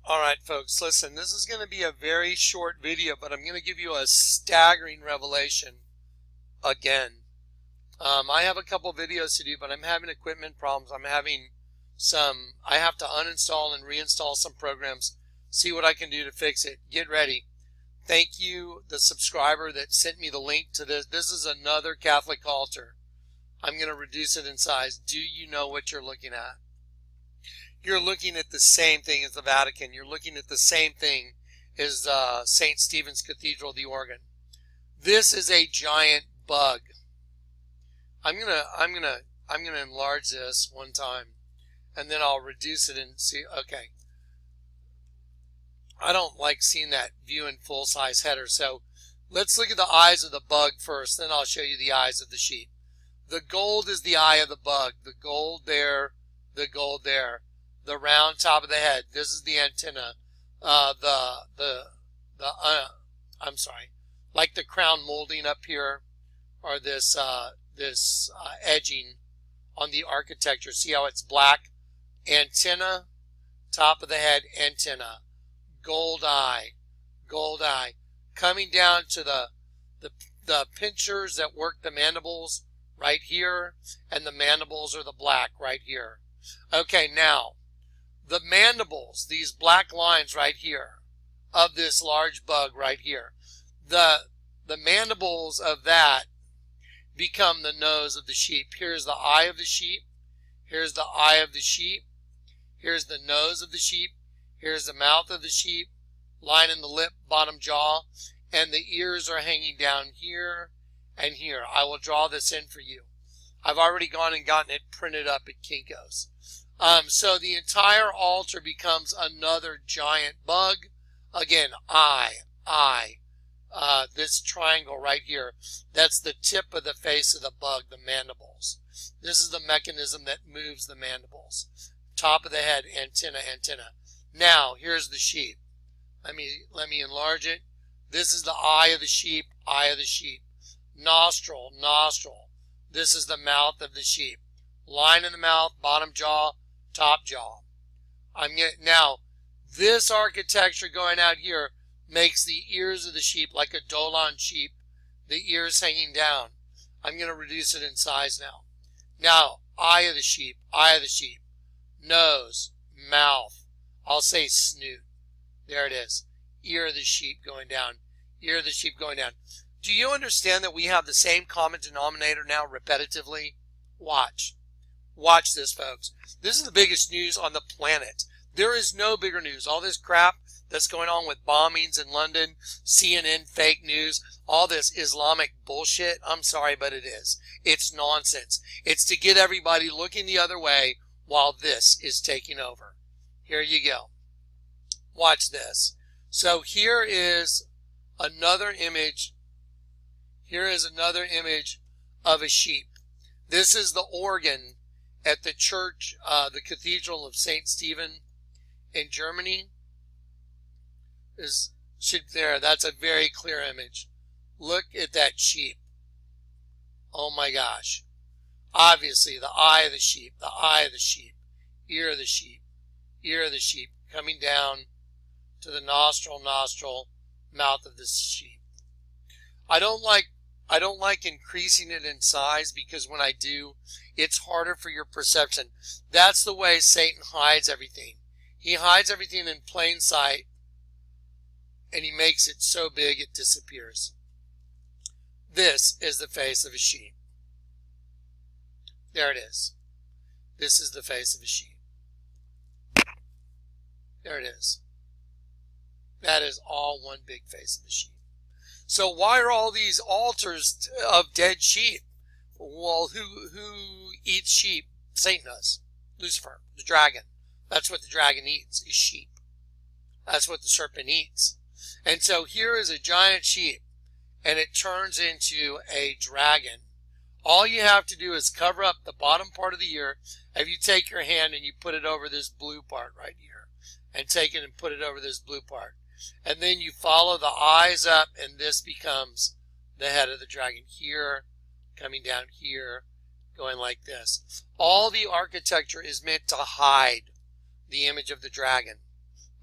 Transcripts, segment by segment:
All right, folks, listen, this is going to be a very short video, but I'm going to give you a staggering revelation again. I have a couple videos to do, but I'm having equipment problems. I have to uninstall and reinstall some programs, see what I can do to fix it. Get ready. Thank you, the subscriber that sent me the link to this. This is another Catholic altar. I'm going to reduce it in size. Do you know what you're looking at? You're looking at the same thing as the Vatican. You're looking at the same thing as St. Stephen's Cathedral, the organ. This is a giant bug. I'm gonna enlarge this one time, and then I'll reduce it and see. Okay. I don't like seeing that view in full-size header, so let's look at the eyes of the bug first, then I'll show you the eyes of the sheep. The gold is the eye of the bug. The gold there, the gold there. The round top of the head. This is the antenna. I'm sorry, like the crown molding up here, or this edging on the architecture. See how it's black? Antenna, top of the head, antenna. Gold eye, gold eye. Coming down to the pinchers that work the mandibles right here, and the mandibles are the black right here. Okay, now, the mandibles, these black lines right here, of this large bug right here, the mandibles of that become the nose of the sheep. Here's the eye of the sheep. Here's the eye of the sheep. Here's the nose of the sheep. Here's the mouth of the sheep. Line in the lip, bottom jaw. And the ears are hanging down here and here. I will draw this in for you. I've already gone and gotten it printed up at Kinko's. So the entire altar becomes another giant bug. Again, eye. This triangle right here, that's the tip of the face of the bug, the mandibles. This is the mechanism that moves the mandibles. Top of the head, antenna. Now, here's the sheep. Let me enlarge it. This is the eye of the sheep, Nostril. This is the mouth of the sheep. Line in the mouth, bottom jaw, top jaw. Now, this architecture going out here makes the ears of the sheep like a Dolan sheep, the ears hanging down. I'm going to reduce it in size now. Now, eye of the sheep, nose, mouth, I'll say snoot. There it is. Ear of the sheep going down. Do you understand that we have the same common denominator now repetitively? Watch this, folks. This is the biggest news on the planet. There is no bigger news. All this crap that's going on with bombings in London, CNN fake news, all this Islamic bullshit, I'm sorry, but it is. It's nonsense. It's to get everybody looking the other way while this is taking over. Here you go. Watch this. So here is another image. Here is another image of a sheep. This is the organ at the church, the Cathedral of St. Stephen in Germany. That's a very clear image. Look at that sheep. Oh my gosh. Obviously, the eye of the sheep, ear of the sheep, coming down to the nostril, mouth of the sheep. I don't like increasing it in size, because when I do, it's harder for your perception. That's the way Satan hides everything. He hides everything in plain sight, and he makes it so big it disappears. This is the face of a sheep. There it is. This is the face of a sheep. There it is. That is all one big face of a sheep. So why are all these altars of dead sheep? Well, who eats sheep? Satan does. Lucifer, the dragon. That's what the dragon eats, is sheep. That's what the serpent eats. And so here is a giant sheep, and it turns into a dragon. All you have to do is cover up the bottom part of the ear. If you take your hand and you put it over this blue part right here, and take it and put it over this blue part, and then you follow the eyes up, and this becomes the head of the dragon here, coming down here, going like this. All the architecture is meant to hide the image of the dragon.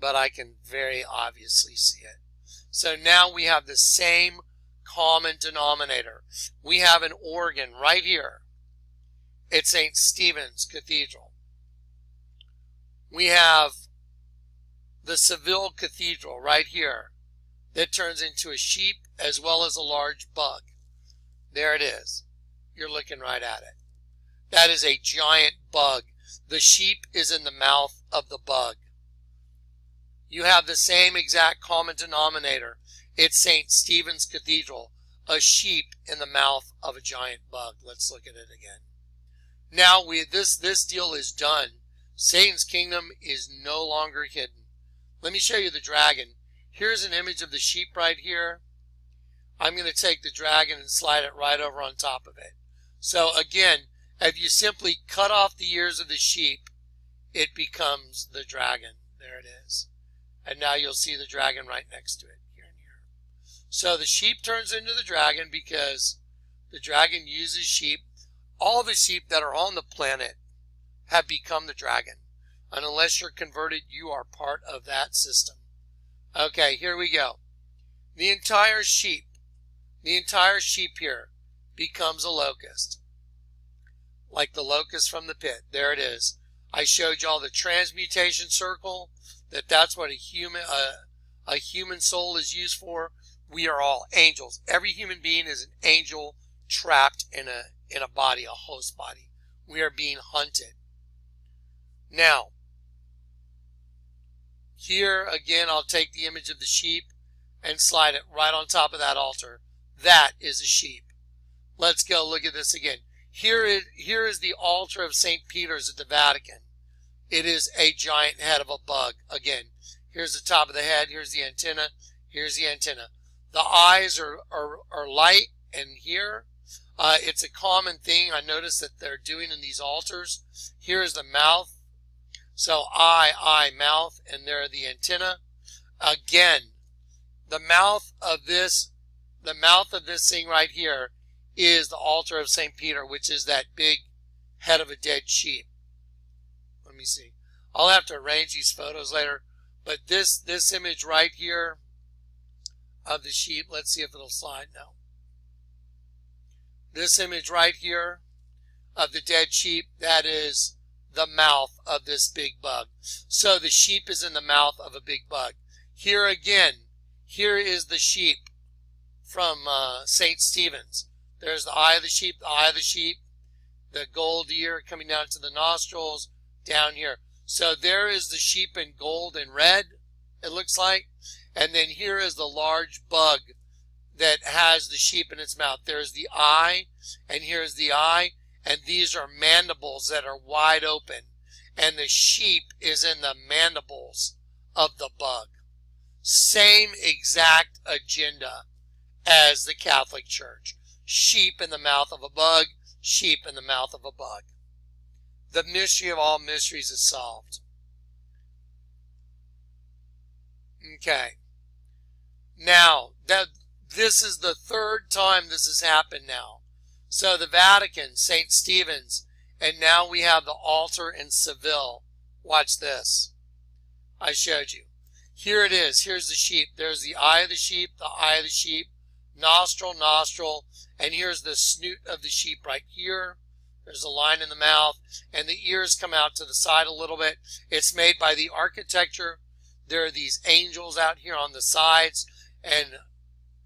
but I can very obviously see it. So now we have the same common denominator. We have an organ right here at St. Stephen's Cathedral. We have the Seville Cathedral right here that turns into a sheep as well as a large bug. There it is. You're looking right at it. That is a giant bug. The sheep is in the mouth of the bug. You have the same exact common denominator. It's St. Stephen's Cathedral, a sheep in the mouth of a giant bug. Let's look at it again. Now this deal is done. Satan's kingdom is no longer hidden. Let me show you the dragon. Here's an image of the sheep right here. I'm going to take the dragon and slide it right over on top of it. So again, if you simply cut off the ears of the sheep, it becomes the dragon. There it is. And now you'll see the dragon right next to it, here and here. So the sheep turns into the dragon because the dragon uses sheep. All the sheep that are on the planet have become the dragon. And unless you're converted, you are part of that system. Okay, here we go. The entire sheep here becomes a locust. Like the locust from the pit. There it is. I showed you all the transmutation circle, that's what a human soul is used for. We are all angels. Every human being is an angel trapped in a body, a host body. We are being hunted. Now, here again, I'll take the image of the sheep and slide it right on top of that altar. That is a sheep. Let's go look at this again. Here is the altar of St. Peter's at the Vatican. It is a giant head of a bug. Again, here's the top of the head. Here's the antenna. Here's the antenna. The eyes are light, and here it's a common thing I noticed that they're doing in these altars. Here is the mouth. So eye, mouth, and there are the antenna. Again, the mouth of this thing right here is the altar of St. Peter, which is that big head of a dead sheep. Let me see. I'll have to arrange these photos later. But this image right here of the sheep, let's see if it'll slide now. This image right here of the dead sheep, that is the mouth of this big bug. So the sheep is in the mouth of a big bug. Here again, here is the sheep from St. Stephen's. There's the eye of the sheep, the gold ear coming down to the nostrils, down here. So there is the sheep in gold and red, it looks like. And then here is the large bug that has the sheep in its mouth. There's the eye, and here's the eye, and these are mandibles that are wide open. And the sheep is in the mandibles of the bug. Same exact agenda as the Catholic Church. Sheep in the mouth of a bug, sheep in the mouth of a bug. The mystery of all mysteries is solved. Okay. Now, this is the third time this has happened now. So the Vatican, St. Stephen's, and now we have the altar in Seville. Watch this. I showed you. Here it is. Here's the sheep. There's the eye of the sheep, nostril, and here's the snoot of the sheep right here. There's a line in the mouth, and the ears come out to the side a little bit. It's made by the architecture. There are these angels out here on the sides, and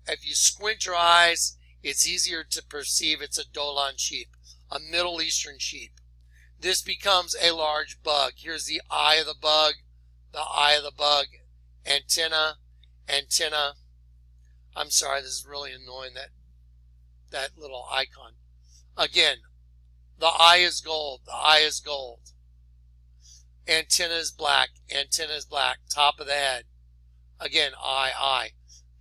if you squint your eyes, it's easier to perceive it's a Dolan sheep, a Middle Eastern sheep. This becomes a large bug. Here's the eye of the bug, antenna. I'm sorry, this is really annoying, that little icon. Again, the eye is gold, Antenna is black, top of the head. Again, eye.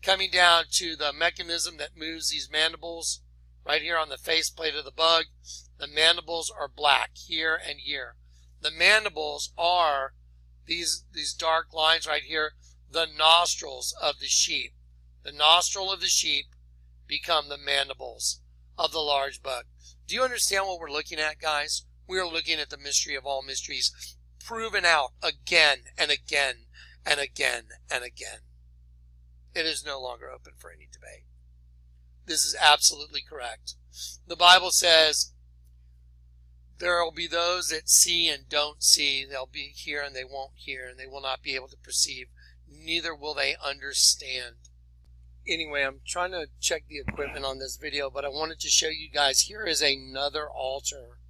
Coming down to the mechanism that moves these mandibles, right here on the faceplate of the bug, the mandibles are black here and here. The mandibles are these dark lines right here, the nostrils of the sheep. The nostril of the sheep become the mandibles of the large bug. Do you understand what we're looking at, guys? We are looking at the mystery of all mysteries, proven out again and again and again and again. It is no longer open for any debate. This is absolutely correct. The Bible says there will be those that see and don't see. They'll be here and they won't hear, and they will not be able to perceive. Neither will they understand. Anyway, I'm trying to check the equipment on this video, but I wanted to show you guys. Here is another altar.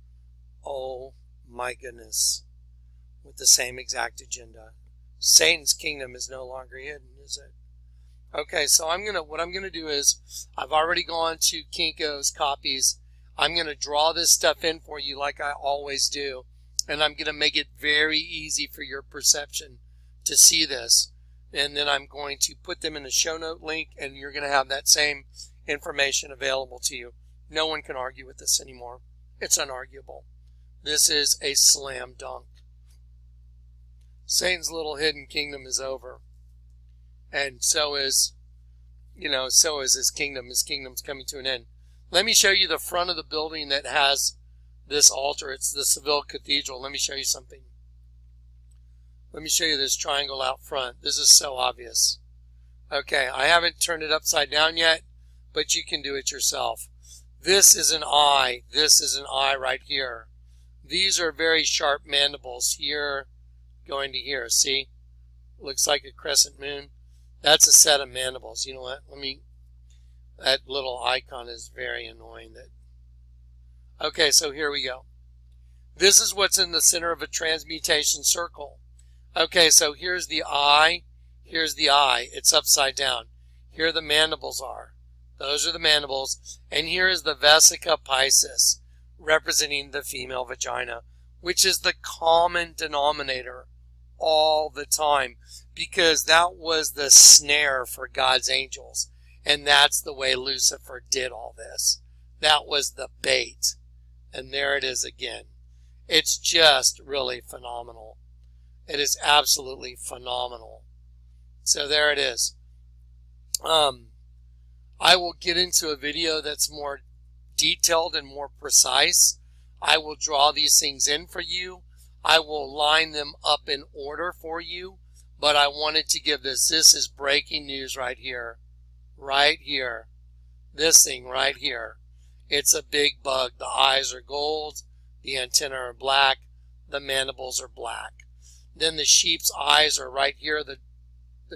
Oh my goodness. With the same exact agenda. Satan's kingdom is no longer hidden, is it? Okay, so what I'm gonna do is, I've already gone to Kinko's copies. I'm gonna draw this stuff in for you like I always do, and I'm gonna make it very easy for your perception to see this. And then I'm going to put them in a show note link, and you're gonna have that same information available to you. No one can argue with this anymore. It's unarguable. This is a slam dunk. Satan's little hidden kingdom is over. And so is his kingdom. His kingdom's coming to an end. Let me show you the front of the building that has this altar. It's the Seville Cathedral. Let me show you something. Let me show you this triangle out front. This is so obvious. Okay, I haven't turned it upside down yet, but you can do it yourself. This is an eye. This is an eye right here. These are very sharp mandibles here going to here. See? Looks like a crescent moon. That's a set of mandibles. You know what? That little icon is very annoying. Okay, so here we go. This is what's in the center of a transmutation circle. Okay, so here's the eye. Here's the eye. It's upside down. Here the mandibles are. Those are the mandibles. And here is the vesica piscis, representing the female vagina, which is the common denominator all the time, because that was the snare for God's angels. And that's the way Lucifer did all this. That was the bait. And there it is again. It's just really phenomenal. It is absolutely phenomenal. So there it is. I will get into a video that's more detailed and more precise. I will draw these things in for you. I will line them up in order for you. But I wanted to give this. This is breaking news right here. Right here. This thing right here. It's a big bug. The eyes are gold. The antennae are black. The mandibles are black. Then the sheep's eyes are right here. The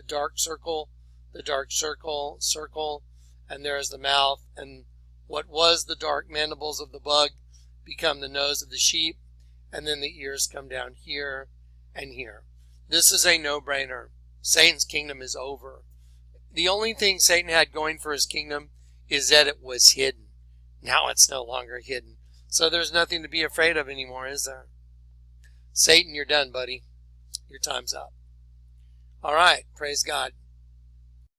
dark circle. The dark circle. And there's the mouth. And what was the dark mandibles of the bug become the nose of the sheep. And then the ears come down here and here. This is a no-brainer. Satan's kingdom is over. The only thing Satan had going for his kingdom is that it was hidden. Now it's no longer hidden. So there's nothing to be afraid of anymore, is there? Satan, you're done, buddy. Your time's up. All right. Praise God.